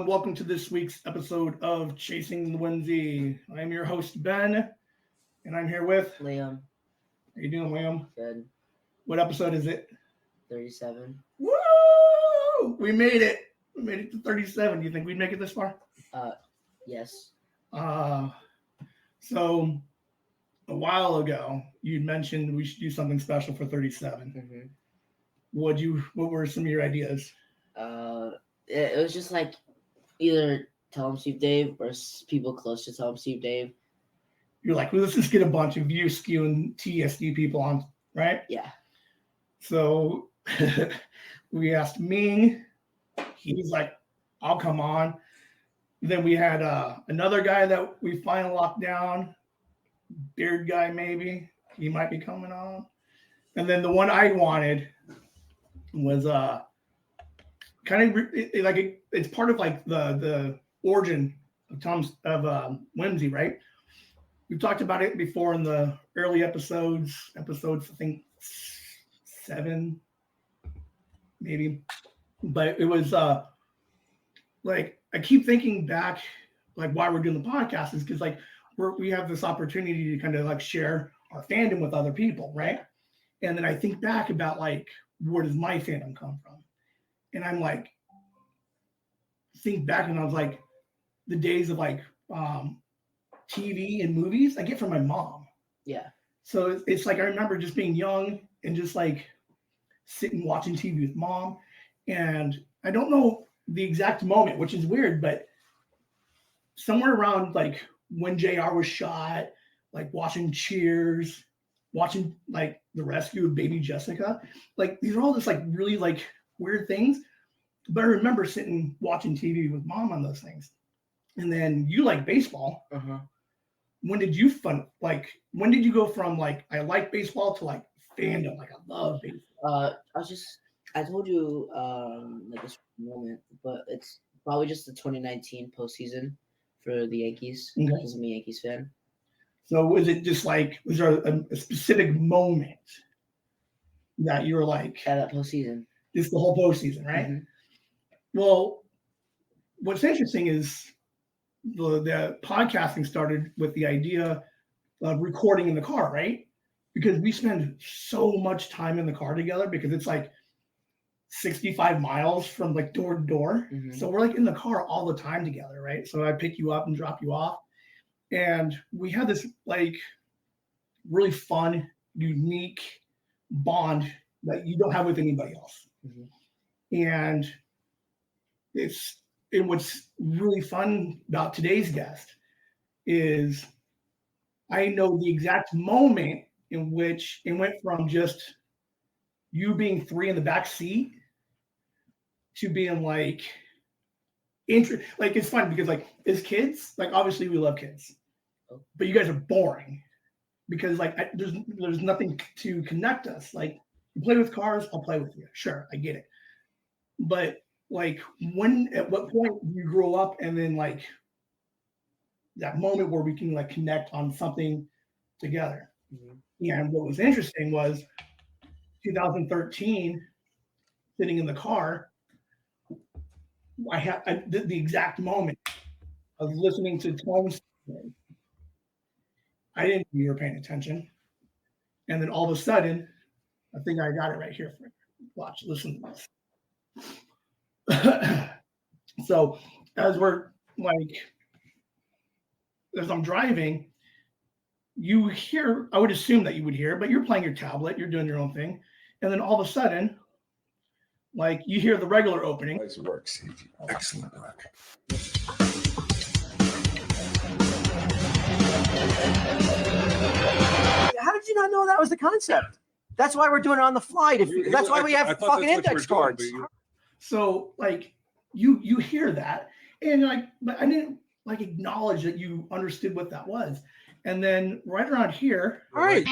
Welcome to this week's episode of Chasing the Whimsy. I'm your host, Ben, and I'm here with Liam. How you doing, Liam? Good. What episode is it? 37. Woo! We made it. We made it to 37. Do you think we'd make it this far? Yes. So a while ago, you mentioned we should do something special for 37. Mm-hmm. What were some of your ideas? It was just like either Tell 'em Steve Dave or people close to Tell 'em Steve Dave. You're like, well, let's just get a bunch of you skewing TSD people on, right? Yeah. So we asked Ming. He's like, I'll come on. Then we had another guy that we finally locked down. Beard guy, maybe. He might be coming on. And then the one I wanted was it's part of like the origin of Whimsy, right? We've talked about it before in the early episodes I think 7 maybe, but it was like I keep thinking back like why we're doing the podcast is because like we have this opportunity to kind of like share our fandom with other people, right? And then I think back about like where does my fandom come from, and I'm like think back and I was like the days of like TV and movies I get from my mom. Yeah. So it's like I remember just being young and just like sitting watching TV with mom, and I don't know the exact moment, which is weird, but somewhere around like when JR was shot, like watching Cheers, watching like the rescue of baby Jessica, like these are all just like really like weird things. But I remember sitting watching TV with mom on those things. And then you like baseball. Uh-huh. When did you go from like I like baseball to like fandom, like I love baseball? I told you like this moment, but it's probably just the 2019 postseason for the Yankees because I'm a Yankees fan. So was there a specific moment that you were like that postseason? Just the whole postseason, right? Mm-hmm. Well, what's interesting is the podcasting started with the idea of recording in the car, right? Because we spend so much time in the car together because it's like 65 miles from like door to door. Mm-hmm. So we're like in the car all the time together, right? So I pick you up and drop you off. And we had this like really fun, unique bond that you don't have with anybody else. Mm-hmm. And what's really fun about today's guest is I know the exact moment in which it went from just you being 3 in the back seat to being like it's fun because like as kids, like obviously we love kids, but you guys are boring because like there's nothing to connect us. Like you play with cars, I'll play with you. Sure, I get it. But like at what point you grow up and then like that moment where we can like connect on something together. Mm-hmm. And what was interesting was 2013, sitting in the car, I did the exact moment of listening to Tones. I didn't know you were paying attention. And then all of a sudden, I think I got it right here for you. Watch, listen to this. So as I'm driving, you hear, I would assume that you would hear, but you're playing your tablet, you're doing your own thing. And then all of a sudden, like you hear the regular opening. Nice work, CG. Excellent work. How did you not know that was the concept? That's why we're doing it on the fly. That's why we have fucking index cards. So like you hear that, and like, but I didn't like acknowledge that you understood what that was. And then right around here, all right.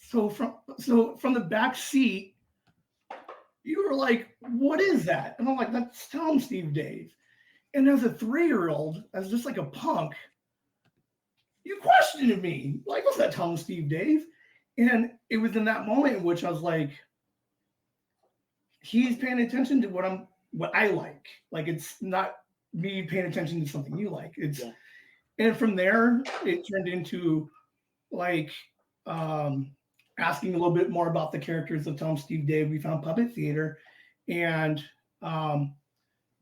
So from the back seat, you were like, "What is that?" And I'm like, "That's Tell 'em Steve Dave." And as a 3-year-old, as just like a punk, you questioned me. Like, what's that Tell 'em Steve Dave? And it was in that moment in which I was like, he's paying attention to what I like. Like, it's not me paying attention to something you like. And from there it turned into like asking a little bit more about the characters of Tom, Steve, Dave. We found puppet theater, and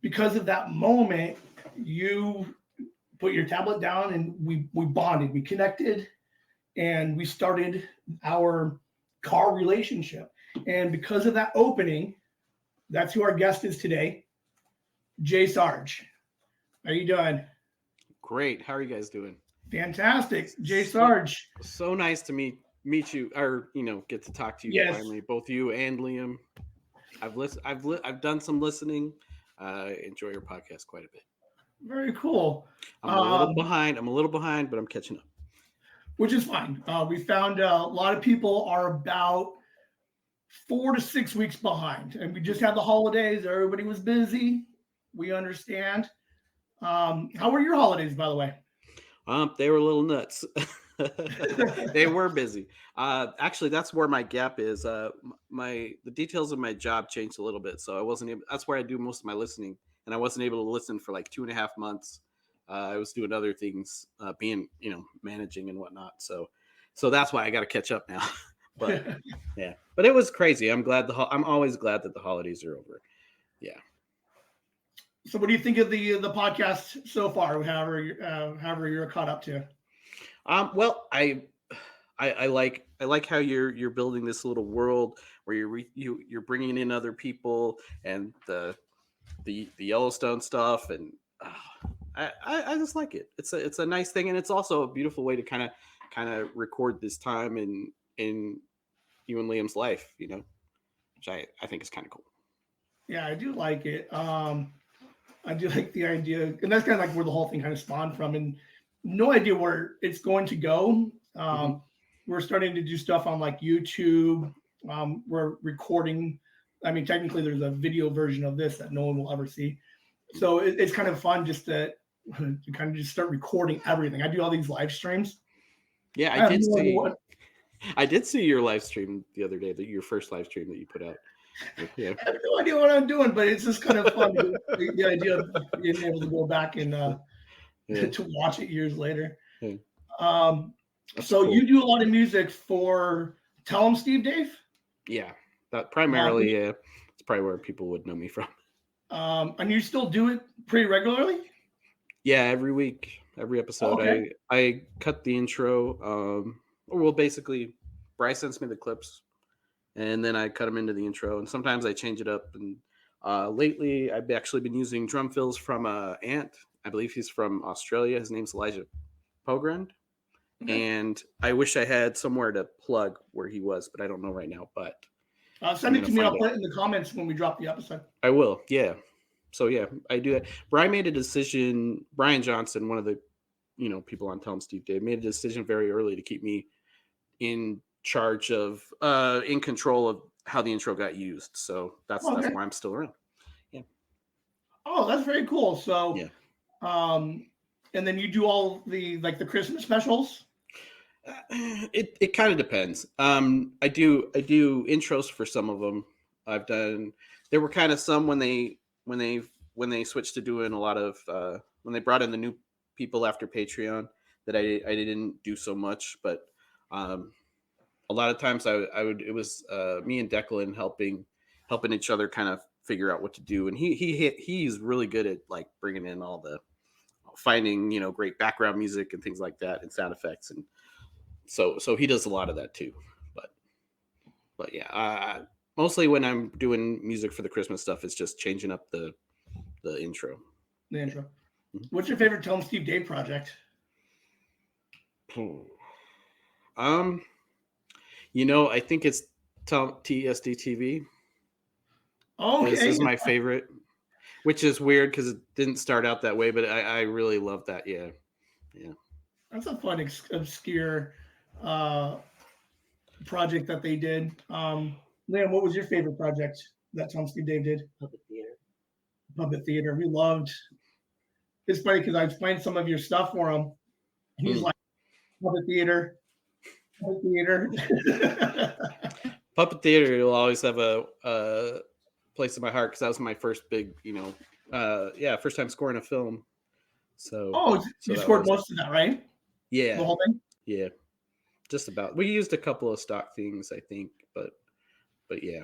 because of that moment, you put your tablet down and we bonded, we connected, and we started our car relationship. And because of that opening, that's who our guest is today, JSarge. How are you doing? Great. How are you guys doing? Fantastic. JSarge. So nice to meet you, or get to talk to you finally, both you and Liam. I've done some listening. Enjoy your podcast quite a bit. Very cool. I'm a little behind, but I'm catching up. Which is fine. We found a lot of people are about 4 to 6 weeks behind, and we just had the holidays. Everybody was busy. We understand. How were your holidays, by the way? They were a little nuts. They were busy. Actually, that's where my gap is. The details of my job changed a little bit, so I wasn't able. That's where I do most of my listening, and I wasn't able to listen for like 2.5 months. I was doing other things, being managing and whatnot. So that's why I got to catch up now. But yeah, but it was crazy. I'm always glad that the holidays are over. Yeah. So what do you think of the podcast so far? However you're caught up to. Well, I like how you're building this little world where you're bringing in other people and the Yellowstone stuff, and I just like it. It's a nice thing, and it's also a beautiful way to kind of record this time in you and Liam's life, which I think is kind of cool. Yeah, I do like it. I do like the idea, and that's kind of like where the whole thing kind of spawned from, and no idea where it's going to go. We're starting to do stuff on like YouTube. We're recording. I mean, technically there's a video version of this that no one will ever see. So it's kind of fun just to kind of just start recording everything. I do all these live streams. Yeah, I did see your live stream the other day, your first live stream that you put out. Yeah. I have no idea what I'm doing, but it's just kind of fun. The idea of being able to go back and to watch it years later. Yeah. So cool. You do a lot of music for Tell 'em Steve, Dave? Yeah, that primarily it's probably where people would know me from. And you still do it pretty regularly? Yeah, every week, every episode. Okay. I cut the intro. Well, basically, Bryce sends me the clips, and then I cut them into the intro. And sometimes I change it up. And lately, I've actually been using drum fills from Ant. I believe he's from Australia. His name's Elijah Pogrund. Okay. And I wish I had somewhere to plug where he was, but I don't know right now. But send it to me. I'll put it in the comments when we drop the episode. I will. Yeah. So yeah, I do that. Brian made a decision. Brian Johnson, one of the people on Tell 'em Steve Dave, made a decision very early to keep me in charge of in control of how the intro got used. So that's why I'm still around. Yeah. Oh, that's very cool. So yeah. And then you do all the Christmas specials? It kind of depends. I do intros for some of them. I've done. There were kind of some when they switched to doing a lot of when they brought in the new people after Patreon that I didn't do so much, but a lot of times it was me and Declan helping each other kind of figure out what to do, and he's really good at like bringing in all the finding great background music and things like that and sound effects, and so he does a lot of that too. But yeah, mostly when I'm doing music for the Christmas stuff, it's just changing up the intro. The intro. Mm-hmm. What's your favorite Tell 'em Steve Dave project? I think it's TESD TV. Oh, okay. This is my favorite, which is weird because it didn't start out that way, but I really love that. Yeah. That's a fun, obscure project that they did. Liam, what was your favorite project that Tell 'em Steve Dave did? Puppet Theater. We loved. It's funny because I explained some of your stuff for him. He's like, Puppet Theater. Theater. Puppet theater will always have a place in my heart because that was my first big, first time scoring a film. So, you that scored was- most of that, right? The yeah, whole thing. yeah, just about. We used a couple of stock things, I think, but yeah.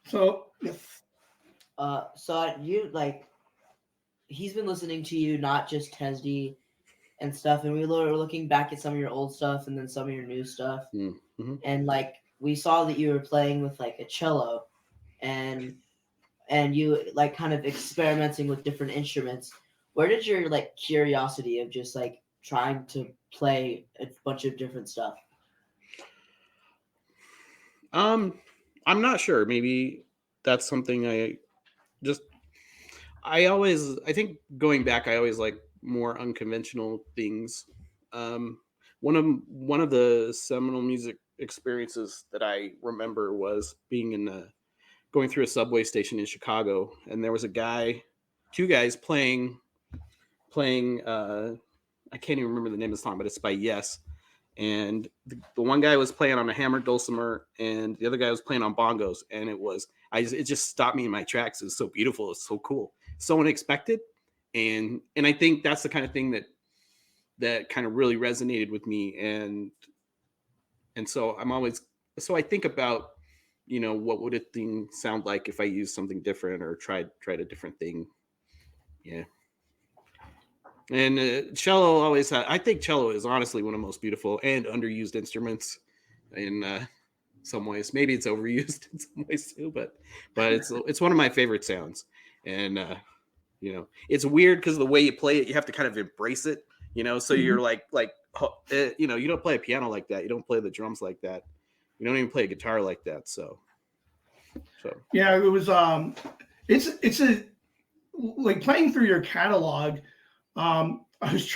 So yes. So you like, he's been listening to you, not just TESD and stuff, and we were looking back at some of your old stuff and then some of your new stuff, Mm-hmm. and like we saw that you were playing with like a cello, and you like kind of experimenting with different instruments. Where did your like curiosity of just like trying to play a bunch of different stuff? I'm not sure. Maybe that's something I think going back, I always like more unconventional things. One of the seminal music experiences that I remember was being going through a subway station in Chicago, and there was two guys playing. I can't even remember the name of the song, but it's by Yes. And the one guy was playing on a hammered dulcimer, and the other guy was playing on bongos, and it just stopped me in my tracks. It was so beautiful. It's so cool, so unexpected, and I think that's the kind of thing that kind of really resonated with me, and so I think about, what would a thing sound like if I used something different or tried a different thing. Yeah. And cello I think cello is honestly one of the most beautiful and underused instruments in some ways. Maybe it's overused in some ways too, but it's one of my favorite sounds. And it's weird because the way you play it, you have to kind of embrace it. So you're like you don't play a piano like that. You don't play the drums like that. You don't even play a guitar like that. So yeah, it was it's a like playing through your catalog. I was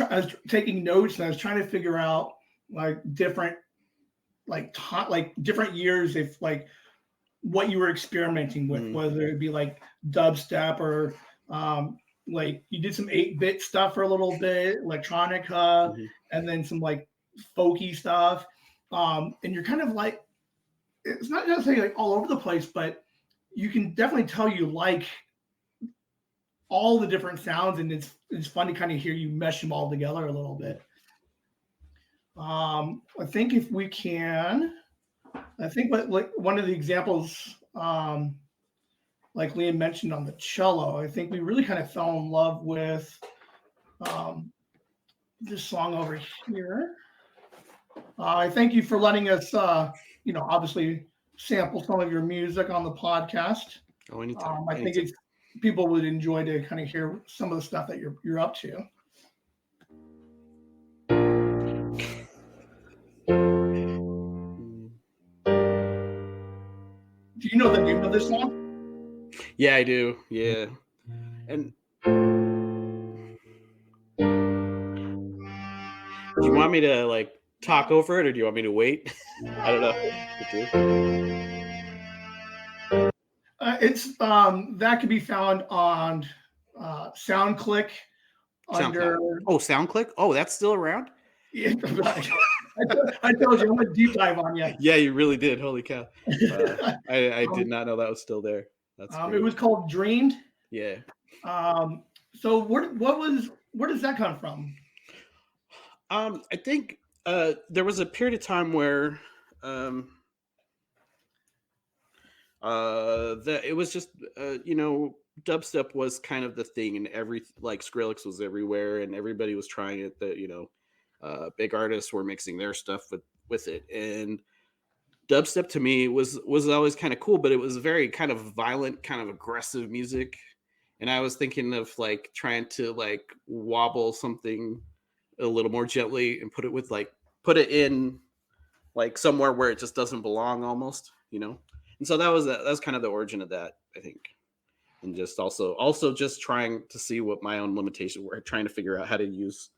taking notes and I was trying to figure out like different different years, if like what you were experimenting with, whether it be like dubstep or like you did some 8-bit stuff for a little bit, electronica, and then some like folky stuff. And you're kind of like, it's not necessarily like all over the place, but you can definitely tell you like all the different sounds, and it's fun to kind of hear you mesh them all together a little bit. I think if we can, I think like one of the examples, like Liam mentioned on the cello, I think we really kind of fell in love with this song over here. I thank you for letting us, obviously sample some of your music on the podcast. Oh, anytime. I think people would enjoy to kind of hear some of the stuff that you're up to. Do you know the name of this song? Yeah, I do. Yeah. And do you want me to like talk over it, or do you want me to wait? I don't know. It's that can be found on SoundClick under. Oh, SoundClick. Oh, that's still around. Yeah, I told you, I'm a deep dive on you. Yeah, you really did. Holy cow! I did not know that was still there. That's it was called Dreamed. Yeah. So where does that come from? I think there was a period of time where that it was just dubstep was kind of the thing, and Skrillex was everywhere, and everybody was trying it. That big artists were mixing their stuff with it, and dubstep to me was always kind of cool, but it was very kind of violent, kind of aggressive music, and I was thinking of like trying to like wobble something a little more gently and put it in like somewhere where it just doesn't belong almost, and so that was kind of the origin of that, I think. And just also just trying to see what my own limitations were, trying to figure out how to use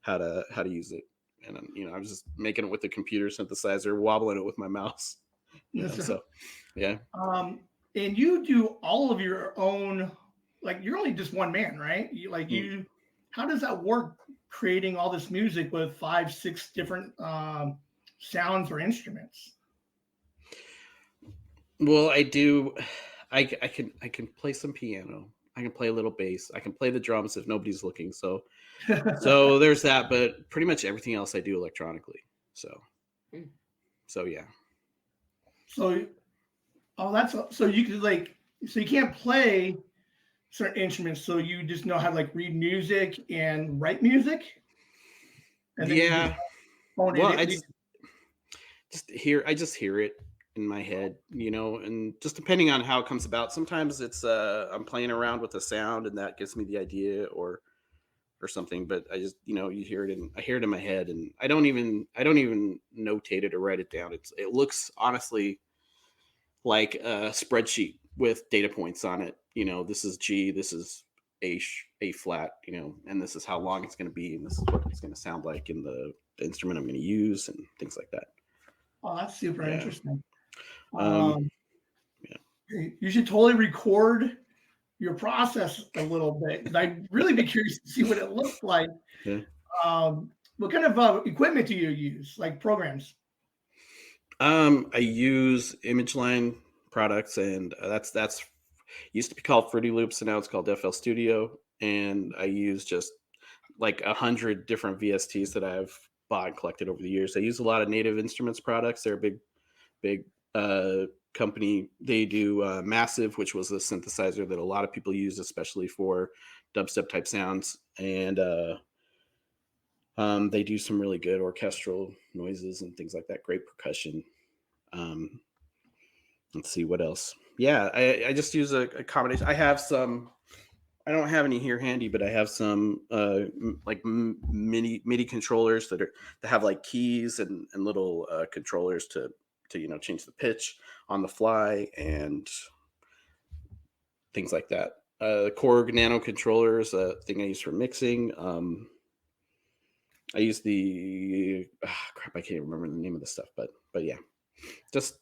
it. And I was just making it with the computer synthesizer, wobbling it with my mouse. So yeah. And you do all of your own, like you're only just one man, right? You how does that work? Creating all this music with 5, 6 different sounds or instruments. Well, I do. I can play some piano. I can play a little bass. I can play the drums if nobody's looking. So there's that. But pretty much everything else I do electronically. So yeah. So, so you could like, so you can't play certain instruments, so you just know how to like read music and write music. And then Yeah. Well, I just hear it in my head, and just depending on how it comes about. Sometimes it's I'm playing around with the sound and that gives me the idea or something, but I just, I hear it in my head, and I don't even notate it or write it down. It looks honestly like a spreadsheet with data points on it. This is G, this is A flat, and this is how long it's going to be, and this is what it's going to sound like in the instrument I'm going to use, and things like that. Oh, that's super interesting. Yeah. You should totally record your process a little bit, because I'd really be curious to see what it looks like. Yeah. What kind of equipment do you use, like programs? I use ImageLine products, and that's used to be called Fruity Loops, and now it's called FL Studio. And I use just like 100 different VSTs that I've bought and collected over the years. I use a lot of Native Instruments products. They're a big company. They do Massive, which was a synthesizer that a lot of people use, especially for dubstep type sounds. And they do some really good orchestral noises and things like that. Great percussion. Let's see what else. Yeah, I just use a combination. I don't have any here handy, but I have some MIDI controllers that have like keys and little controllers to change the pitch on the fly and things like that. The Korg Nano controller is a thing I use for mixing. I use the crap. I can't remember the name of the stuff, but yeah, just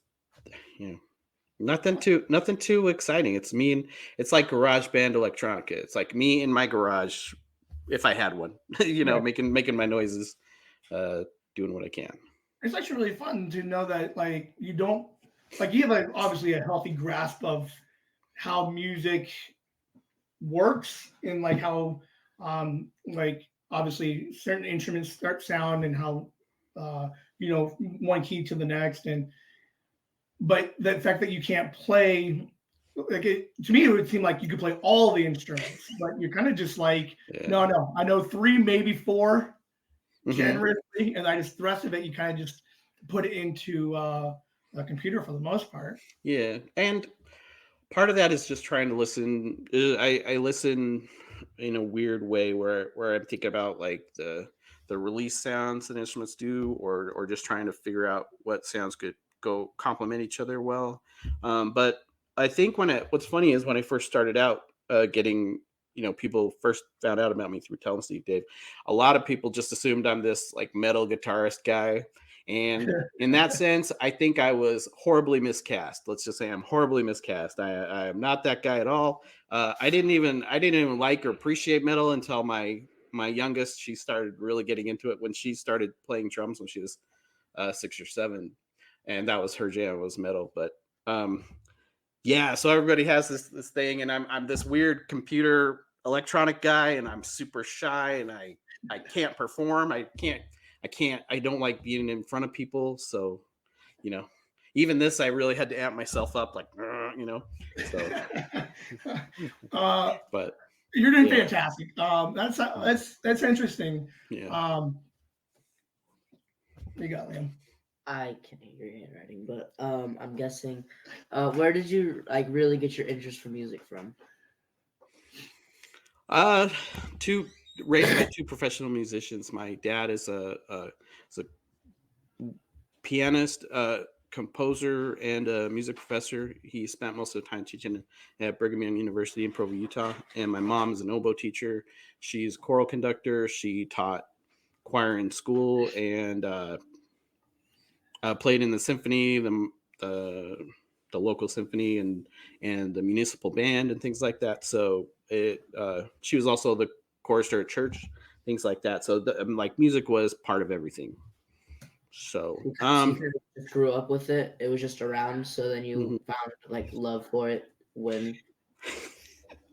nothing too exciting. It's like GarageBand electronica. It's like me in my garage, if I had one, making my noises, doing what I can. It's actually really fun to know that like you don't like you have obviously a healthy grasp of how music works and like how like obviously certain instruments start sound and how one key to the next, but the fact that you can't play like to me it would seem like you could play all the instruments, but you're kind of just like no, I know 3, maybe 4 generously, and the rest of it you kind of just put it into a computer for the most part. Yeah, and part of that is just trying to listen. I listen in a weird way where I'm thinking about like the release sounds that instruments do, or just trying to figure out what sounds could go complement each other well. But I think what's funny is when I first started out getting, people first found out about me through Tell 'em Steve Dave, a lot of people just assumed I'm this like metal guitarist guy. And in that sense, I think I was horribly miscast. Let's just say I'm horribly miscast. I am not that guy at all. I didn't even like or appreciate metal until my youngest. She started really getting into it when she started playing drums when she was 6 or 7, and that was her jam, was metal. But yeah, so everybody has this thing, and I'm this weird computer electronic guy, and I'm super shy, and I can't perform. I don't like being in front of people. So, even this, I really had to amp myself up, like, so. But you're doing fantastic. That's interesting. Yeah. What you got, Liam? I can't hear your handwriting, but I'm guessing. Where did you like really get your interest for music from? Raised by 2 professional musicians. My dad is a pianist, composer, and a music professor. He spent most of the time teaching at Brigham Young University in Provo, Utah. And my mom is an oboe teacher. She's a choral conductor. She taught choir in school and played in the symphony, the local symphony, and the municipal band and things like that. So she was also chorister at church, things like that. So like music was part of everything. So You kind of just grew up with it. It was just around. So then you Mhm. found like love for it when.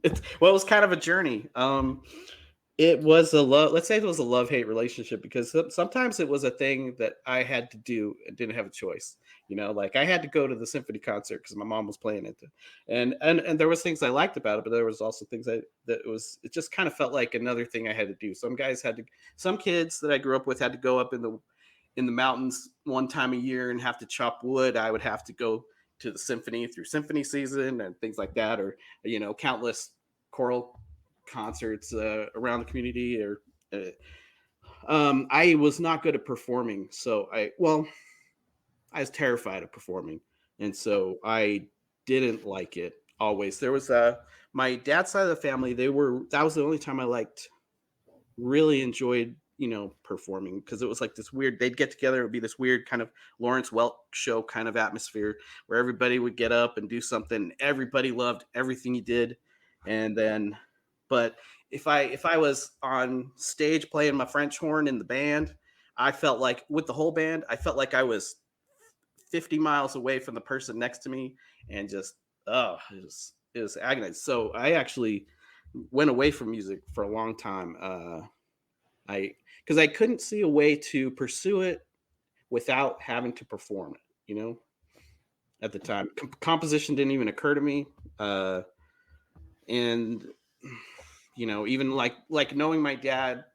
it was kind of a journey. It was a love. Let's say it was a love-hate relationship because sometimes it was a thing that I had to do and didn't have a choice. You know, like I had to go to the symphony concert because my mom was playing it, and there was things I liked about it, but there was also things it just kind of felt like another thing I had to do. Some kids that I grew up with had to go up in the mountains one time a year and have to chop wood. I would have to go to the symphony through symphony season and things like that, or countless choral concerts around the community. Or I was not good at performing, so I was terrified of performing, and so I didn't like it always. There was my dad's side of the family. That was the only time I really enjoyed performing, because it was like this weird, they'd get together, it would be this weird kind of Lawrence Welk show kind of atmosphere where everybody would get up and do something. Everybody loved everything he did. And then, but if I was on stage playing my French horn in the band, I felt like with the whole band, I felt like I was 50 miles away from the person next to me, and just it was agonizing. So I actually went away from music for a long time. Because I couldn't see a way to pursue it without having to perform it, at the time. Composition didn't even occur to me. And, even like knowing my dad,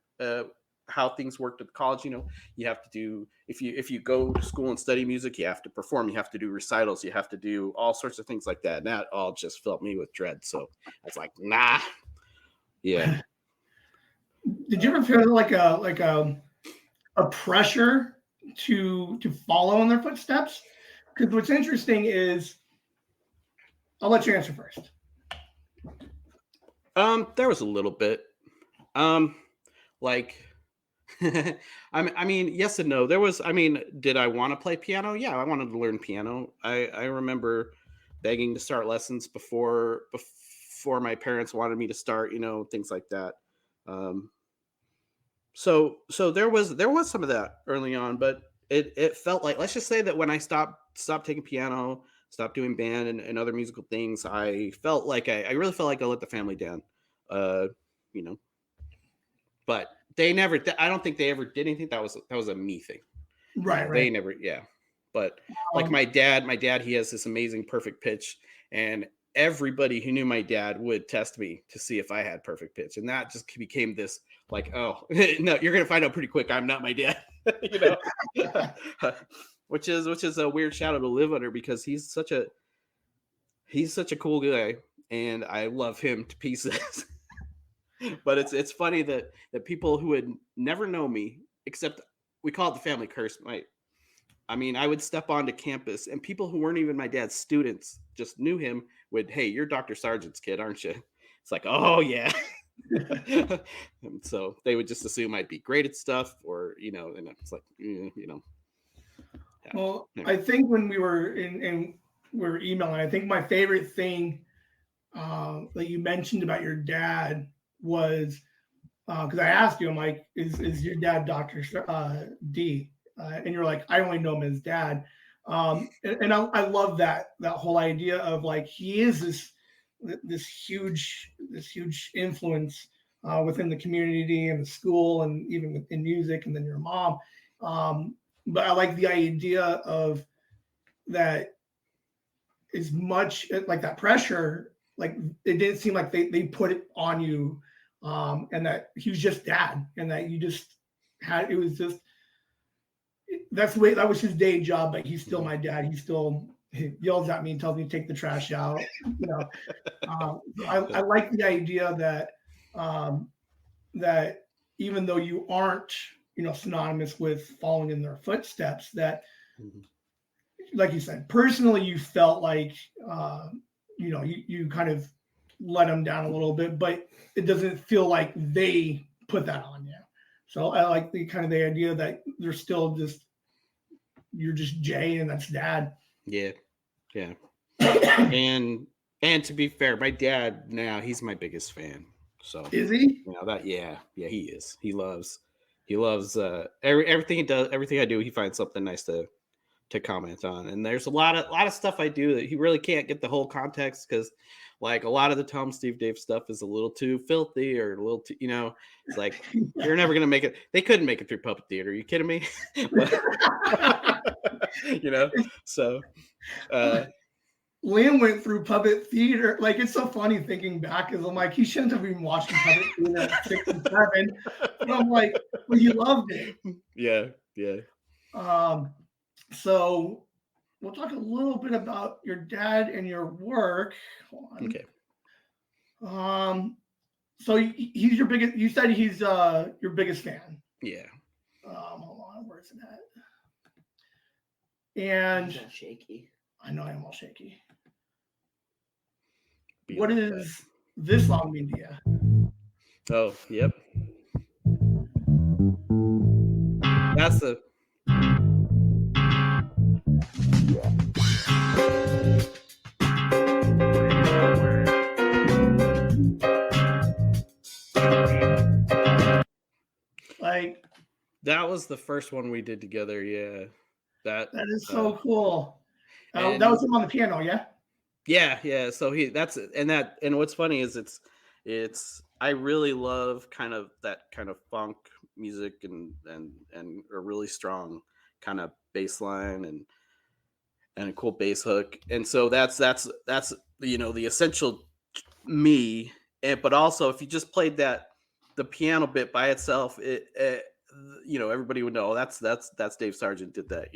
how things worked at college, you have to do, if you go to school and study music, you have to perform, you have to do recitals, you have to do all sorts of things like that. And that all just filled me with dread. So I was like, nah. Yeah. Did you ever feel like a pressure to follow in their footsteps? Because what's interesting is, I'll let you answer first. There was a little bit. Like, I mean, yes and no. There was. I mean, did I want to play piano? Yeah, I wanted to learn piano. I remember begging to start lessons before my parents wanted me to start. Things like that. So there was some of that early on, but it felt like, let's just say that when I stopped taking piano, stopped doing band and other musical things, I felt like I really felt like I let the family down. But they never. I don't think they ever did anything. That was a me thing. Right. They never. Yeah. But like my dad, he has this amazing perfect pitch, and everybody who knew my dad would test me to see if I had perfect pitch, and that just became this like, oh no, you're gonna find out pretty quick I'm not my dad. which is a weird shadow to live under, because he's such a cool guy, and I love him to pieces. But it's funny that people who would never know me, except we call it the family curse. I would step onto campus, and people who weren't even my dad's students just knew him. Hey, you're Dr. Sargent's kid, aren't you? It's like, oh yeah. And so they would just assume I'd be great at stuff, or and it's like, Yeah. Well, I think when we were we were emailing, I think my favorite thing that you mentioned about your dad was, because I asked you, I'm like, is your dad Dr. D? And you're like, I only know him as dad. And I love that whole idea of like, he is this huge influence within the community and the school, and even in music, and then your mom. But I like the idea of that, as much like that pressure, like it didn't seem like they put it on you, and that he was just dad, and that you just had, it was just, that's the way, that was his day job, but he's still my dad. He yells at me and tells me to take the trash out. I like the idea that that even though you aren't synonymous with following in their footsteps, that like you said, personally you felt like you kind of let them down a little bit, but it doesn't feel like they put that on you. So I like the idea that they're still just, you're just Jay and that's dad. Yeah. And to be fair, my dad now, he's my biggest fan. So Is he? yeah, he is. He loves everything he does, everything I do. He finds something nice to comment on. And there's a lot of stuff I do that he really can't get the whole context, because like a lot of the Tom Steve Dave stuff is a little too filthy or a little too, it's like you're never gonna make it. They couldn't make it through puppet theater. Are you kidding me? But, so Liam went through puppet theater. Like, it's so funny thinking back, because I'm like, he shouldn't have been watching puppet theater at 6 and 7. But I'm like, well, you loved it. Yeah. So we'll talk a little bit about your dad and your work. Hold on. Okay. So he's your biggest. You said he's your biggest fan. Yeah. Hold on, where's it at? And He's all shaky. I know I'm all shaky. Be What like is this song mean to you? that. Oh, yep. That's the. Like, That was the first one we did together. Yeah. That is so cool. and- That was him on the piano, yeah? Yeah. So and what's funny is I really love kind of that kind of funk music and a really strong kind of bass line and a cool bass hook. And so that's the essential me. But also if you just played the piano bit by itself, everybody would know, that's Dave Sargent did that,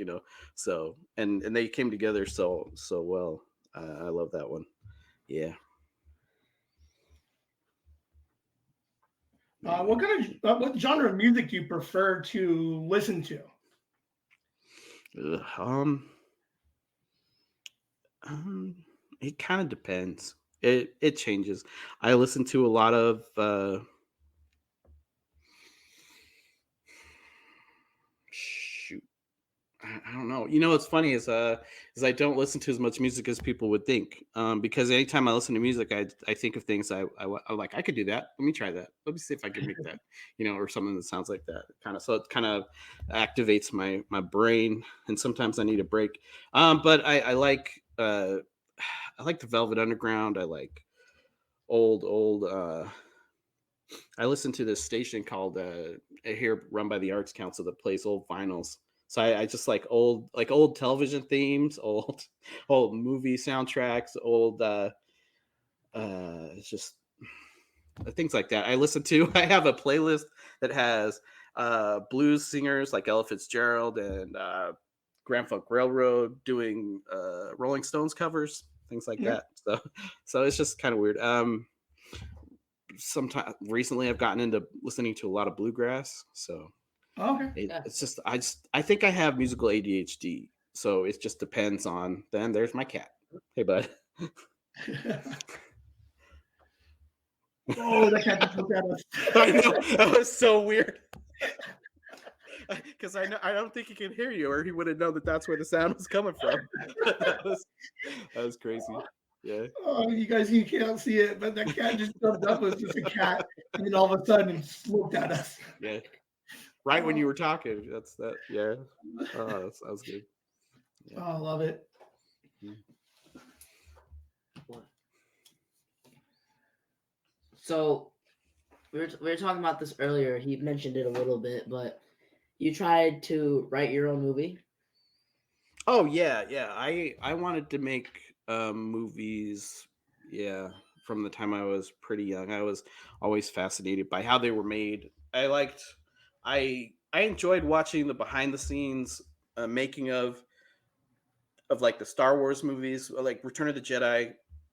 So and they came together so well. I love that one. Yeah. What genre of music do you prefer to listen to? It kind of depends. It changes. I listen to a lot of shoot. I don't know. What's funny is I don't listen to as much music as people would think. Because anytime I listen to music, I think of things I'm like, I could do that. Let me try that. Let me see if I can make that. Or something that sounds like that. So it kind of activates my brain, and sometimes I need a break. But I like the Velvet Underground. I like old. I listen to this station called here run by the Arts Council that plays old vinyls. So I just like old television themes, old movie soundtracks, old just things like that. I have a playlist that has blues singers like Ella Fitzgerald and Grand Funk Railroad doing Rolling Stones covers, things like that. So it's just kind of weird. Sometime recently I've gotten into listening to a lot of bluegrass. So it's just I think I have musical ADHD, so it just depends on. Then there's my cat. Hey, bud. Oh, that cat just looked at us. I know, that was so weird. Because I don't think he can hear you, or he would have known that that's where the sound was coming from. that was crazy. Yeah. Oh, you can't see it, but that cat just jumped up. It was just a cat, and then all of a sudden it just looked at us. Yeah. Right when you were talking, that's that. Yeah. Oh, that was good. Yeah. Oh, I love it. So we were talking about this earlier. He mentioned it a little bit, but you tried to write your own movie. Oh yeah. I wanted to make movies. Yeah, from the time I was pretty young. I was always fascinated by how they were made. I enjoyed watching the behind the scenes making of like the Star Wars movies, like Return of the Jedi.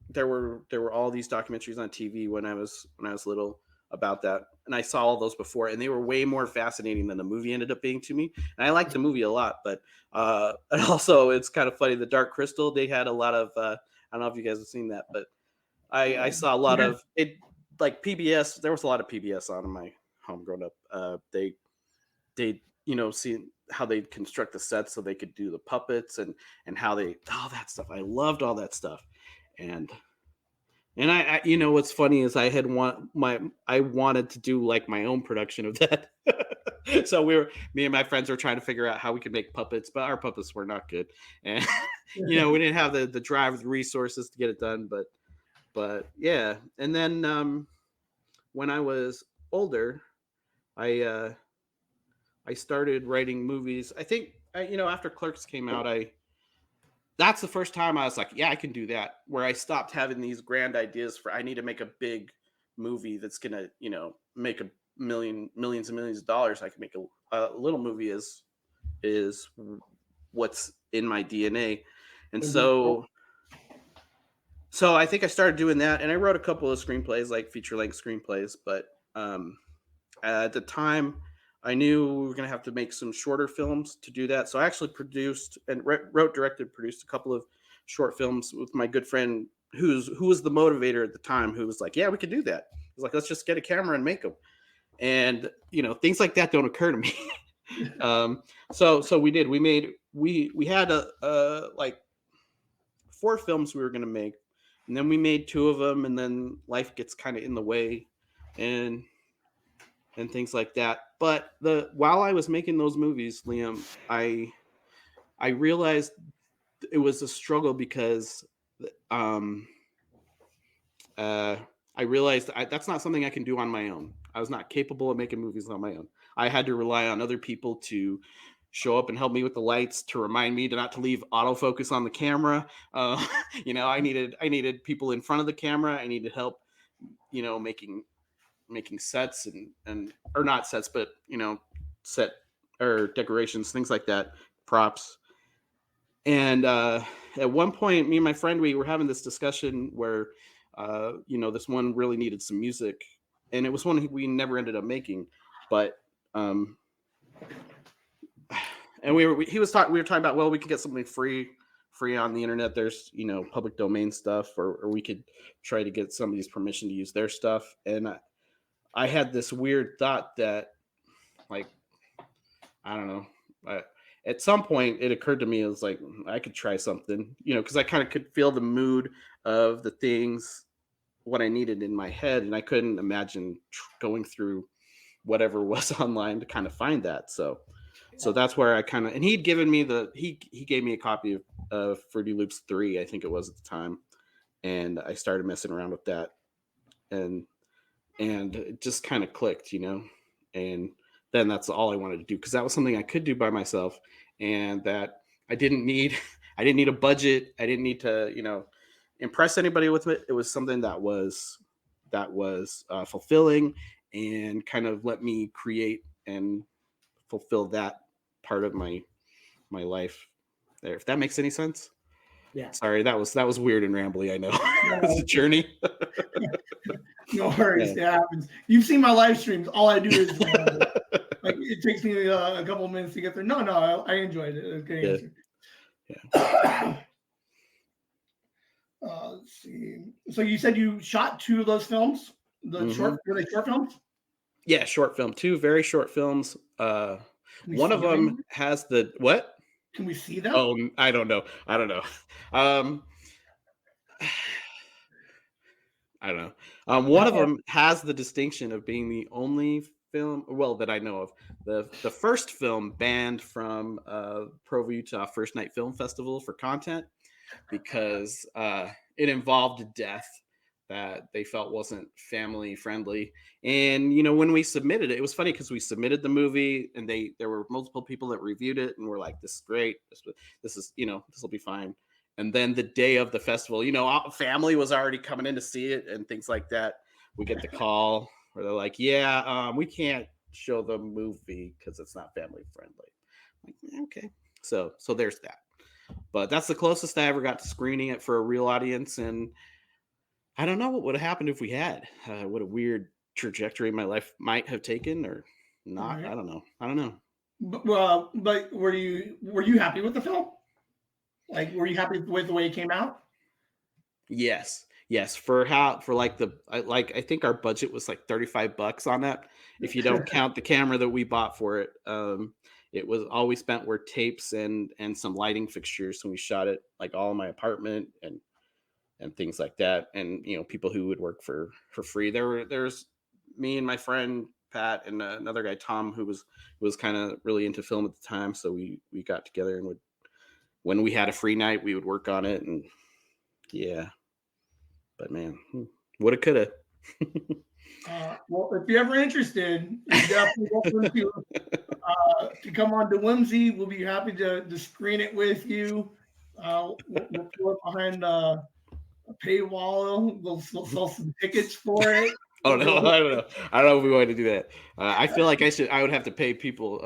There were all these documentaries on TV when I was little about that, and I saw all those before, and they were way more fascinating than the movie ended up being to me. And I liked the movie a lot, but and also it's kind of funny. The Dark Crystal, they had a lot of I don't know if you guys have seen that, but I saw a lot of it, like PBS. There was a lot of PBS on in my home growing up. They see how they construct the sets so they could do the puppets and how they all that stuff. I loved all that stuff, and And I you know, what's funny is I wanted to do like my own production of that. So me and my friends were trying to figure out how we could make puppets, but our puppets were not good. And, you know, we didn't have the drive, the resources to get it done, but yeah. And then, when I was older, I started writing movies. I think, you know, after Clerks came out, that's the first time I was like, yeah, I can do that. Where I stopped having these grand ideas for I need to make a big movie that's gonna, you know, make millions and millions of dollars. I can make a little movie is what's in my DNA, and so I think I started doing that, and I wrote a couple of screenplays, like feature length screenplays, but at the time, I knew we were going to have to make some shorter films to do that. So I actually produced and wrote, directed, produced a couple of short films with my good friend who was the motivator at the time, who was like, yeah, we could do that. He was like, let's just get a camera and make them. And, you know, things like that don't occur to me. So we did. We had like 4 films we were going to make, and then we made 2 of them, and then life gets kind of in the way and things like that. But while I was making those movies, Liam, I realized it was a struggle because I realized that's not something I can do on my own. I was not capable of making movies on my own. I had to rely on other people to show up and help me with the lights, to remind me not to leave autofocus on the camera. You know, I needed people in front of the camera. I needed help, you know, making sets and or not sets, but, you know, set or decorations, things like that, props. And at one point, me and my friend, we were having this discussion where, you know, this one really needed some music, and it was one we never ended up making, but and we were talking about, well, we could get something free on the internet. There's, you know, public domain stuff, or we could try to get somebody's permission to use their stuff. And I had this weird thought that, like, I don't know, at some point it occurred to me, it was like, I could try something, you know, because I kind of could feel the mood of the things, what I needed in my head, and I couldn't imagine going through whatever was online to kind of find that. So that's where I kind of, and he'd given me he gave me a copy of Fruity Loops 3, I think it was at the time, and I started messing around with that, and it just kind of clicked, you know, and then that's all I wanted to do, because that was something I could do by myself, and that I didn't need a budget. I didn't need to, you know, impress anybody with it. It was something that was fulfilling, and kind of let me create and fulfill that part of my life there, if that makes any sense. Yeah. Sorry, that was weird and rambly, I know. It's a journey. No worries. Yeah. It happens. You've seen my live streams. All I do is like, it takes me a couple of minutes to get there. No, I enjoyed it. It was a good answer. Yeah. Let's see. So you said you shot 2 of those films. Were they short films? Yeah, short film. 2 very short films. One of them has the what? Can we see them? Oh, I don't know. I don't know. One of them has the distinction of being the only film, well, that I know of, the first film banned from Provo, Utah First Night Film Festival for content, because it involved death that they felt wasn't family friendly. And, you know, when we submitted it, it was funny because we submitted the movie, and there were multiple people that reviewed it and were like, this is great. This is, you know, this will be fine. And then the day of the festival, you know, family was already coming in to see it and things like that. We get the call where they're like, yeah, we can't show the movie because it's not family friendly. I'm like, okay. So there's that. But that's the closest I ever got to screening it for a real audience. And I don't know what would have happened if we had. What a weird trajectory my life might have taken, or not. Right. I don't know. But were you happy with the film? Like, were you happy with the way it came out? Yes. For I think our budget was like $35 on that. If you don't count the camera that we bought for it, it was all we spent were tapes and some lighting fixtures. And we shot it like all in my apartment, and and things like that. And, people who would work for free. There's me and my friend Pat and another guy, Tom, who was kind of really into film at the time. So we got together and when we had a free night, we would work on it. And yeah, but man, woulda, coulda. Well, if you're ever interested, you're definitely welcome to come on to Whimsy. We'll be happy to screen it with you. We'll throw it behind a paywall. We'll sell some tickets for it. Oh no, I don't know. I don't know if we want to do that. I feel like I would have to pay people.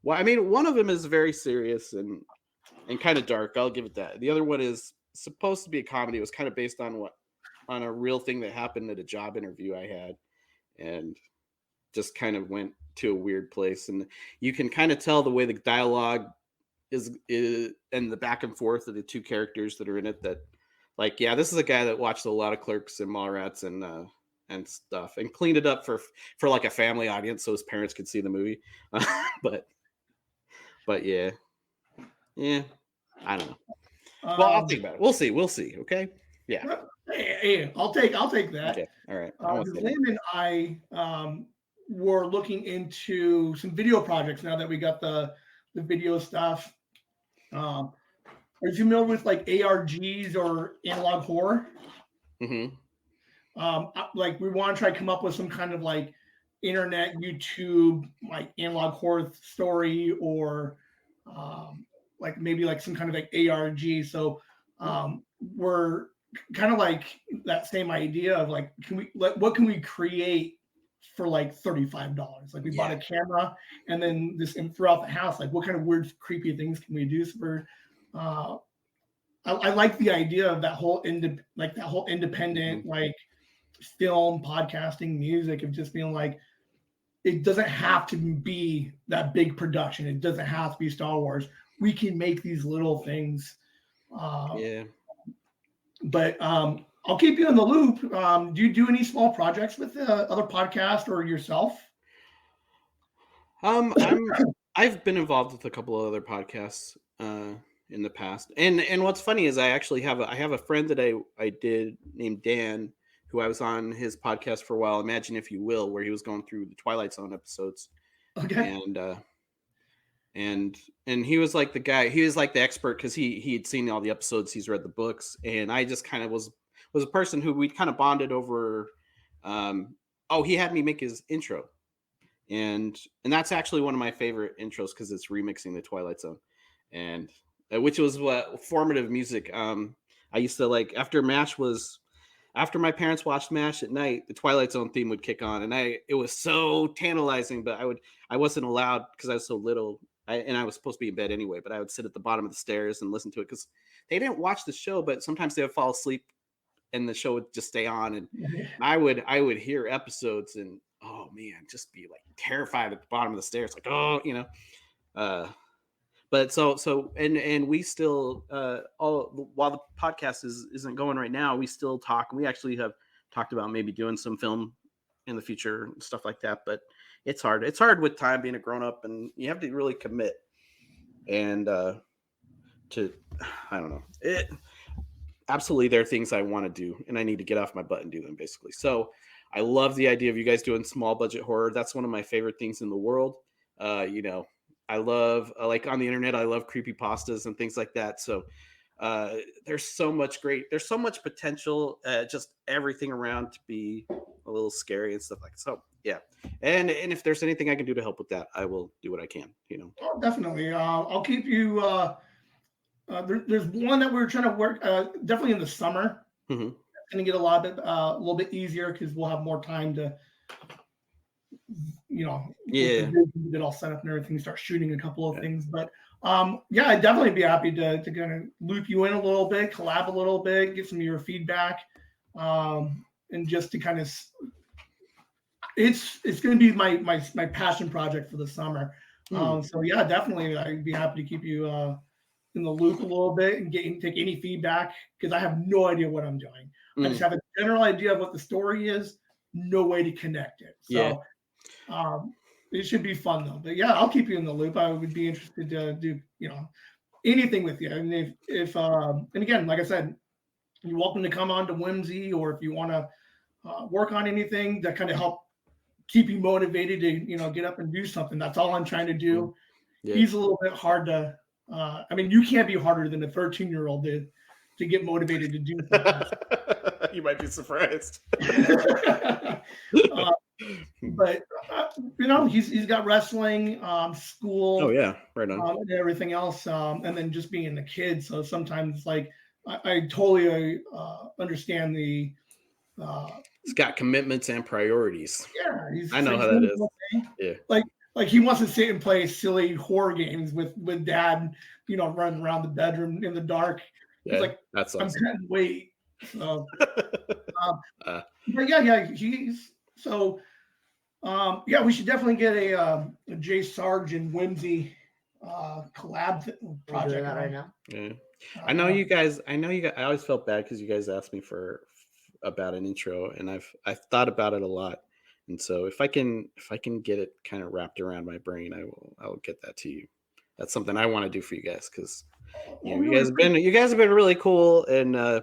Well, I mean, one of them is very serious and kind of dark. I'll give it that. The other one is supposed to be a comedy. It was kind of based on a real thing that happened at a job interview I had, and just kind of went to a weird place. And you can kind of tell the way the dialogue is and the back and forth of the two characters that are in it, that like, yeah, this is a guy that watched a lot of Clerks and Mallrats and stuff, and cleaned it up for like a family audience so his parents could see the movie. but yeah, I don't know. Well, I'll think about it. We'll see. Okay. Yeah. Hey, I'll take that. Okay. All right. Lynn and I were looking into some video projects now that we got the video stuff. Are you familiar with like ARGs or analog horror? Mm-hmm. Like we want to try to come up with some kind of like internet YouTube like analog horror story, or like maybe like some kind of like ARG. So we're kind of like that same idea of like, what can we create for like $35? Like we bought a camera, and then this and throughout the house, like what kind of weird, creepy things can we do? So I like the idea of that whole independent like film, podcasting, music, of just being like, it doesn't have to be that big production. It doesn't have to be Star Wars. We can make these little things. But I'll keep you in the loop. Do you do any small projects with other podcasts or yourself? I've been involved with a couple of other podcasts in the past, and what's funny is I actually have a friend that I did named Dan, who I was on his podcast for a while, Imagine If You Will, where he was going through the Twilight Zone episodes. Okay. And he was like the guy, he was like the expert, because he had seen all the episodes, he's read the books, and I just kind of was a person who we kind of bonded over. He had me make his intro, and that's actually one of my favorite intros, because it's remixing the Twilight Zone, and which was what formative music. I used to like, after my parents watched MASH at night, the Twilight Zone theme would kick on, and it was so tantalizing, but I wasn't allowed because I was so little. And I was supposed to be in bed anyway, but I would sit at the bottom of the stairs and listen to it, because they didn't watch the show, but sometimes they would fall asleep and the show would just stay on. And I would hear episodes and, oh man, just be like terrified at the bottom of the stairs. Like, but so we still, while the podcast isn't going right now, we still talk. We actually have talked about maybe doing some film in the future and stuff like that, but it's hard. It's hard with time, being a grown up, and you have to really commit. And I don't know. Absolutely, there are things I want to do, and I need to get off my butt and do them, basically. So I love the idea of you guys doing small budget horror. That's one of my favorite things in the world. I love, like on the internet, I love creepypastas and things like that. So there's so much potential, just everything around to be a little scary and stuff like that. So yeah, and if there's anything I can do to help with that, I will do what I can. Oh, definitely. I'll keep you. There's one that we're trying to work. Definitely in the summer. Mm-hmm. It's going to get a little bit easier, because we'll have more time to, get all set up and everything, start shooting a couple of things. But I'd definitely be happy to kind of loop you in a little bit, collab a little bit, get some of your feedback, and just to kind of, it's going to be my passion project for the summer. So yeah, definitely, I'd be happy to keep you in the loop a little bit and take any feedback, because I have no idea what I'm doing. I just have a general idea of what the story is, no way to connect it. So it should be fun though. But yeah, I'll keep you in the loop. I would be interested to do anything with you. And if and again, like I said, you're welcome to come on to Whimsy, or if you want to work on anything that kind of help keep you motivated to, get up and do something. That's all I'm trying to do. Yeah. He's a little bit hard to, you can't be harder than a 13-year-old to get motivated to do something. You might be surprised. But he's got wrestling, school. Oh yeah, right on. And everything else, and then just being a kid. So sometimes, like, I totally understand the. He's got commitments and priorities. Yeah, I know how that is. Yeah, like he wants to sit and play silly horror games with dad, running around the bedroom in the dark. Yeah, He's like, that's I'm awesome. can't wait. So, but yeah, he's so. We should definitely get a JSarge and Whimsy collab We're project doing that right now. Yeah, I know you guys. I always felt bad because you guys asked me about an intro, and I've thought about it a lot. And so if I can get it kind of wrapped around my brain, I will get that to you. That's something I want to do for you guys because you guys have been really cool, and I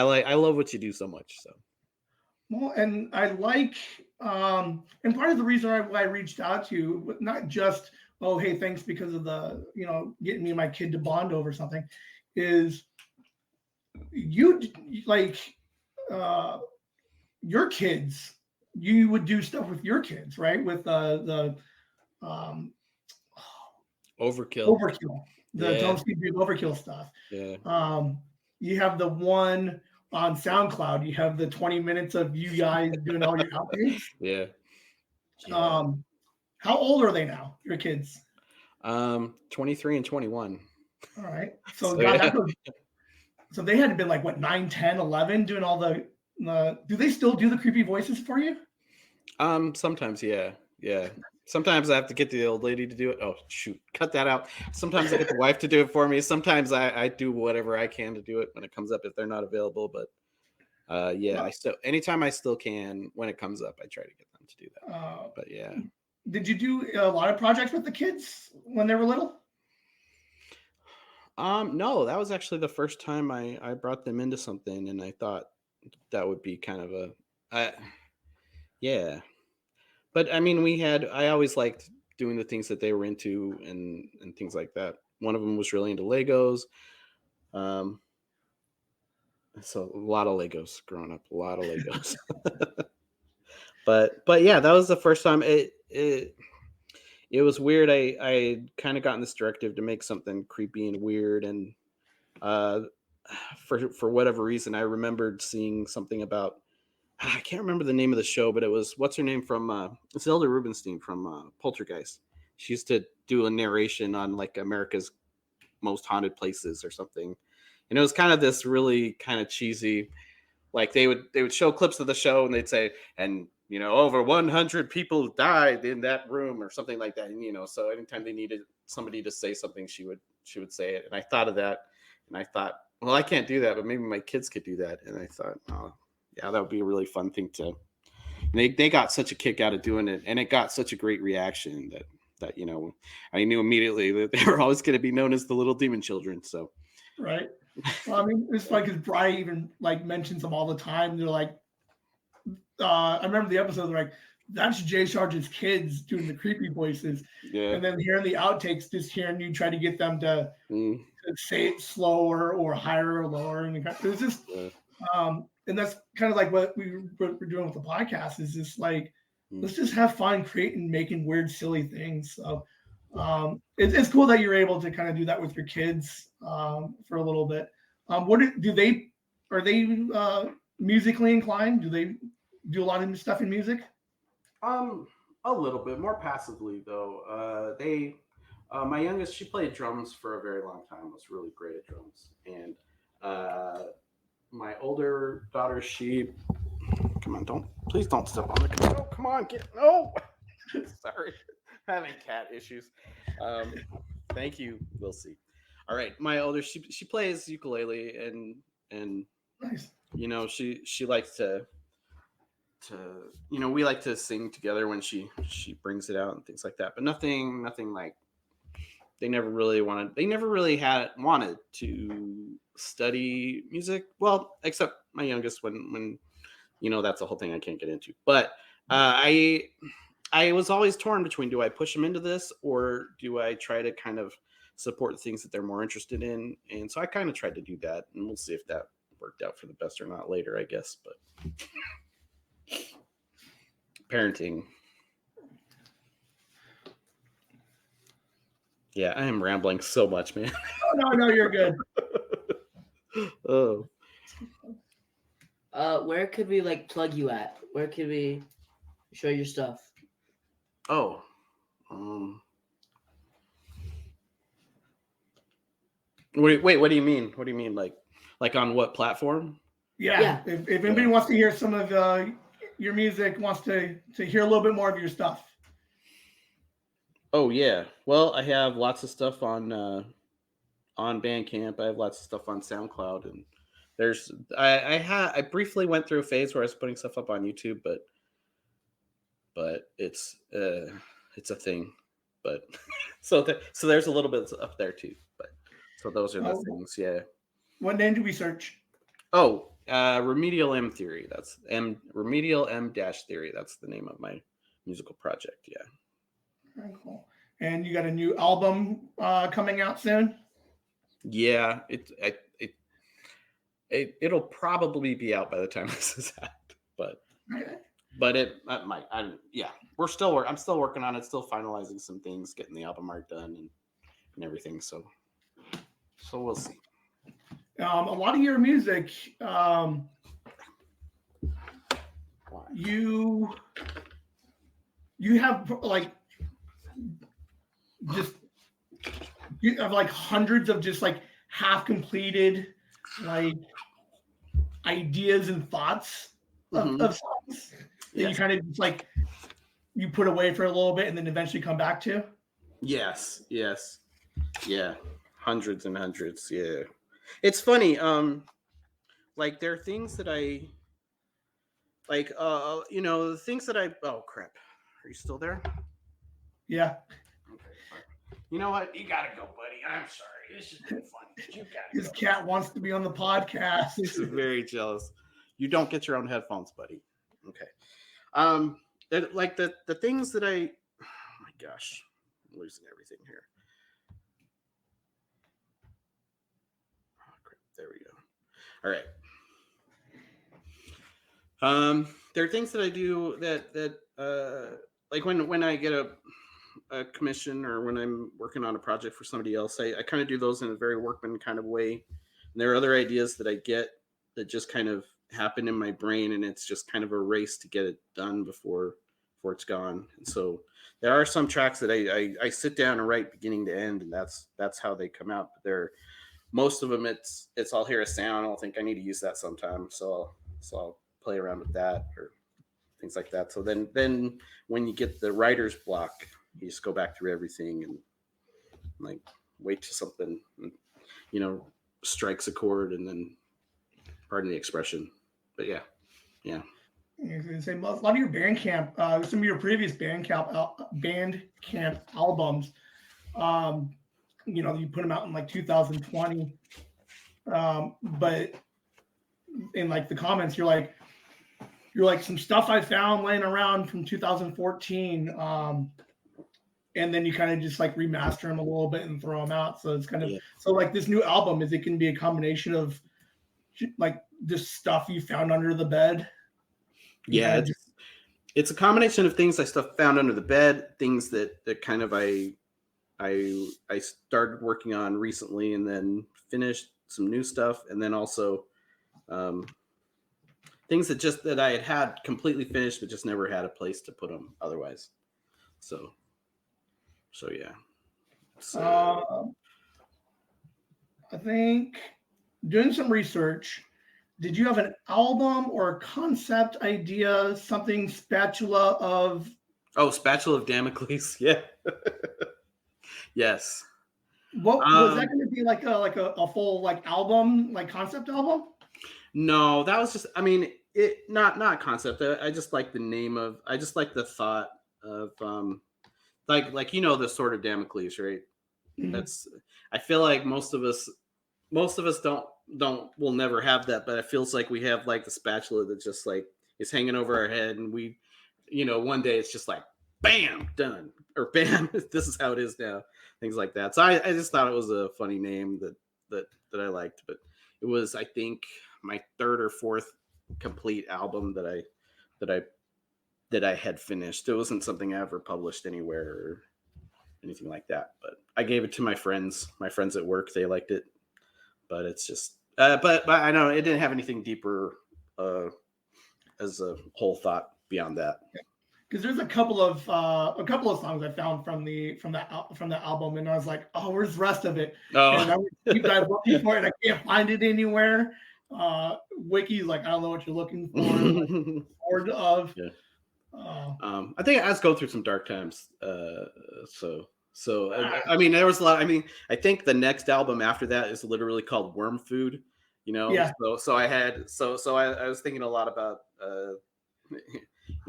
love what you do so much. So. Well, and I like, and part of the reason why I reached out to you, not just, oh, hey, thanks because of the, getting me and my kid to bond over something, is you like your kids. You would do stuff with your kids, right? With the Overkill, the Don't Speak Big Overkill stuff. Yeah. You have the one on SoundCloud. You have the 20 minutes of you guys doing all your outtakes. Yeah. How old are they now, your kids? 23 and 21. All right. So they had to been like, what, 9, 10, 11 doing all the do they still do the creepy voices for you? Sometimes, yeah. Sometimes I have to get the old lady to do it. Oh, shoot. Cut that out. Sometimes I get the wife to do it for me. Sometimes I do whatever I can to do it when it comes up if they're not available. But anytime I still can, when it comes up, I try to get them to do that. But yeah. Did you do a lot of projects with the kids when they were little? No, that was actually the first time I brought them into something, and I thought that would be kind of yeah. But I mean, I always liked doing the things that they were into and things like that. One of them was really into Legos. So a lot of Legos growing up, a lot of Legos. but yeah, that was the first time it was weird. I kind of gotten this directive to make something creepy and weird. And for whatever reason, I remembered seeing something about, I can't remember the name of the show, but it was, what's her name from Zelda Rubinstein from Poltergeist. She used to do a narration on like America's most haunted places or something. And it was kind of this really kind of cheesy, like they would show clips of the show and they'd say, and over 100 people died in that room or something like that. And so anytime they needed somebody to say something, she would say it. And I thought of that, and I thought, well, I can't do that, but maybe my kids could do that. And I thought, oh, yeah, that would be a really fun thing to. And they got such a kick out of doing it, and it got such a great reaction that I knew immediately that they were always going to be known as the Little Demon Children. So, right. Well, I mean, it's like, because Bri even like mentions them all the time. They're like, I remember the episode. They're like, that's JSarge's kids doing the creepy voices. Yeah. And then hearing the outtakes, just hearing you try to get them to say it slower or higher or lower, and it was just. Yeah. And that's kind of like what we're doing with the podcast, is just like, let's just have fun creating, making weird, silly things. So it's cool that you're able to kind of do that with your kids for a little bit. Are they musically inclined? Do they do a lot of stuff in music? A little bit more passively though. My youngest, she played drums for a very long time, was really great at drums. And my older daughter, please don't step on the control. Come on, sorry, having cat issues. Thank you, we'll see. All right, my older, she plays ukulele, and nice. She likes to we like to sing together when she brings it out and things like that, but nothing like never really wanted to study music. Well, except my youngest, when that's a whole thing I can't get into. But I was always torn between, do I push them into this or do I try to kind of support the things that they're more interested in? And so I kind of tried to do that, and we'll see if that worked out for the best or not later, I guess. But parenting. Yeah, I am rambling so much, man. No, you're good. Oh. Where could we like plug you at? Where could we show your stuff? Oh. Wait, what do you mean? What do you mean? Like on what platform? Yeah. If anybody wants to hear some of your music, wants to hear a little bit more of your stuff. Oh yeah. Well, I have lots of stuff on Bandcamp. I have lots of stuff on SoundCloud, and I briefly went through a phase where I was putting stuff up on YouTube, but it's a thing. But so there's a little bit up there too. But so those are the things. Yeah. What name do we search? Oh, Remedial M-Theory. That's Remedial M-Theory. That's the name of my musical project. Yeah. Very cool. And you got a new album coming out soon? Yeah, it'll probably be out by the time this is out, but I'm still working on it, still finalizing some things, getting the album art done and everything. So we'll see. A lot of your music, you have like just you have like hundreds of just like half completed like ideas and thoughts of songs that you kind of just like you put away for a little bit and then eventually come back to. Yes, yeah, hundreds and hundreds. Yeah, it's funny. Like there are things that I like. The things that I. Oh crap! Are you still there? Yeah. You know what? You gotta go, buddy. I'm sorry. This has been fun. You gotta His go. cat wants to be on the podcast. He's very jealous. You don't get your own headphones, buddy. Okay. Like the things that I. Oh my gosh, I'm losing everything here. Oh crap! There we go. All right. There are things that I do that like when I get a commission or when I'm working on a project for somebody else, I kind of do those in a very workman kind of way. And there are other ideas that I get that just kind of happen in my brain, and it's just kind of a race to get it done before it's gone. And so there are some tracks that I sit down and write beginning to end, and that's how they come out. But most of them it's I'll hear a sound, I'll think I need to use that sometime, so I'll play around with that or things like that. So then when you get the writer's block, you just go back through everything and like wait till something, strikes a chord, and then pardon the expression. But yeah. I was gonna say, a lot of your Bandcamp, some of your previous Bandcamp albums, you put them out in like 2020, but in like the comments, you're like some stuff I found laying around from 2014. And then you kind of just like remaster them a little bit and throw them out. So it's kind of, so like this new album, it can be a combination of like this stuff you found under the bed. Yeah. It's a combination of things I found under the bed, things that kind of I started working on recently and then finished some new stuff. And then also things that I had completely finished, but just never had a place to put them otherwise. So yeah. I think doing some research, did you have an album or a concept idea, something Spatula of? Oh, Spatula of Damocles. Yeah. Yes. What was that going to be like a full like album, like concept album? No, that was just, not concept. I just like the name of, I just like the thought of, like the Sword of Damocles, right? That's I feel like most of us will never have that, but it feels like we have like the spatula that just like is hanging over our head, and we, one day it's just like bam, done, or bam, this is how it is now, things like that. So I just thought it was a funny name that I liked, but it was, I think, my third or fourth complete album that I had finished. It wasn't something I ever published anywhere or anything like that, but I gave it to my friends at work. They liked it, but it's just but I know it didn't have anything deeper as a whole thought beyond that. Because there's a couple of songs I found from the album, and I was like, oh, where's the rest of it? Oh. And I was deep dive looking for it, and I can't find it anywhere. Wiki's like, I don't know what you're looking for. Bored of. Yeah. I think I was going through some dark times. I mean, there was a lot. I mean, I think the next album after that is literally called Worm Food. Yeah. So I was thinking a lot about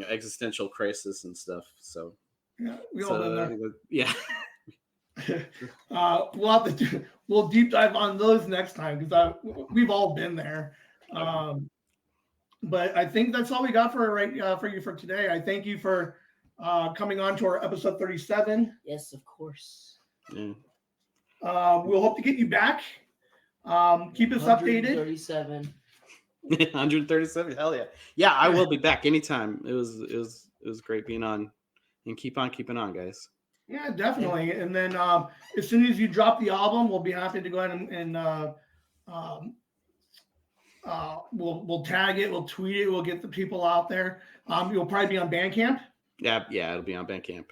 existential crisis and stuff. So yeah, we all been there. Yeah. We'll deep dive on those next time because we've all been there. But I think that's all we got for you for today. I thank you for coming on to our episode 37. Yes, of course. Yeah. We'll hope to get you back. Keep us updated. 137. 137. Hell yeah. Yeah, I will be back anytime. It was great being on, and keep on keeping on, guys. Yeah, definitely. And then as soon as you drop the album, we'll be happy to go ahead and we'll tag it, we'll tweet it, we'll get the people out there. You'll probably be on Bandcamp. Yeah, it'll be on Bandcamp.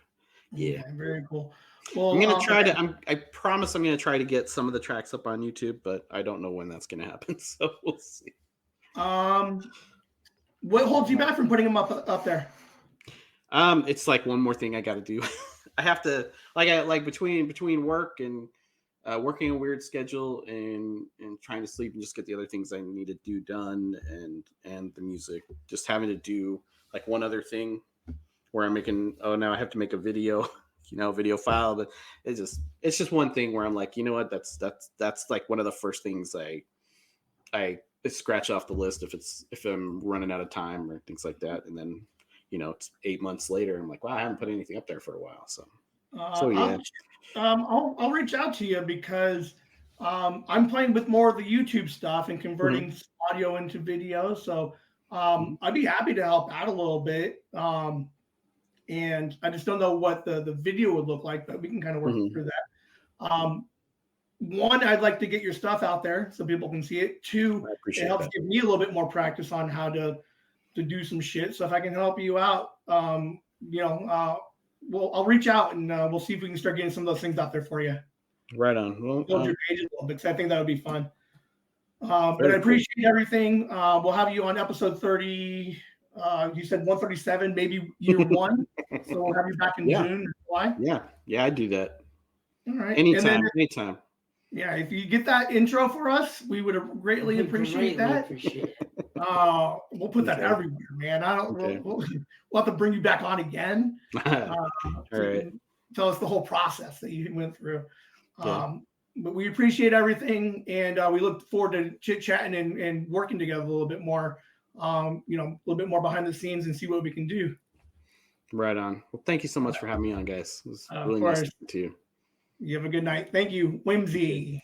Yeah, very cool. Well, I'm gonna try to. I promise I'm gonna try to get some of the tracks up on YouTube, but I don't know when that's gonna happen. So we'll see. What holds you back from putting them up there? It's like one more thing I got to do. I have to between work and working a weird schedule and trying to sleep and just get the other things I need to do done and the music. Just having to do like one other thing where I'm making. Oh, now I have to make a video. Video file, but it's just one thing where I'm like, you know what, that's like one of the first things I scratch off the list if I'm running out of time or things like that. And then, it's 8 months later, I'm like, wow, I haven't put anything up there for a while. So yeah. I'll reach out to you because I'm playing with more of the YouTube stuff and converting audio into video. So I'd be happy to help out a little bit. And I just don't know what the video would look like, but we can kind of work through that. One, I'd like to get your stuff out there so people can see it. Two, it helps give me a little bit more practice on how to do some shit. So if I can help you out, I'll reach out and we'll see if we can start getting some of those things out there for you. Right on. Well, build your page a little bit, because I think that would be fun. But I appreciate everything. We'll have you on episode 30. You said 137, maybe year one. So we'll have you back in June or July. Yeah, I'd do that. All right. Anytime. Yeah, if you get that intro for us, we would greatly appreciate that. We'll put that everywhere, man. We'll have to bring you back on again. All right. Tell us the whole process that you went through. But we appreciate everything, and we look forward to chit-chatting and working together a little bit more. A little bit more behind the scenes and see what we can do. Right on. Well, thank you so much for having me on, guys. It was really nice to you. You have a good night. Thank you, Whimsy.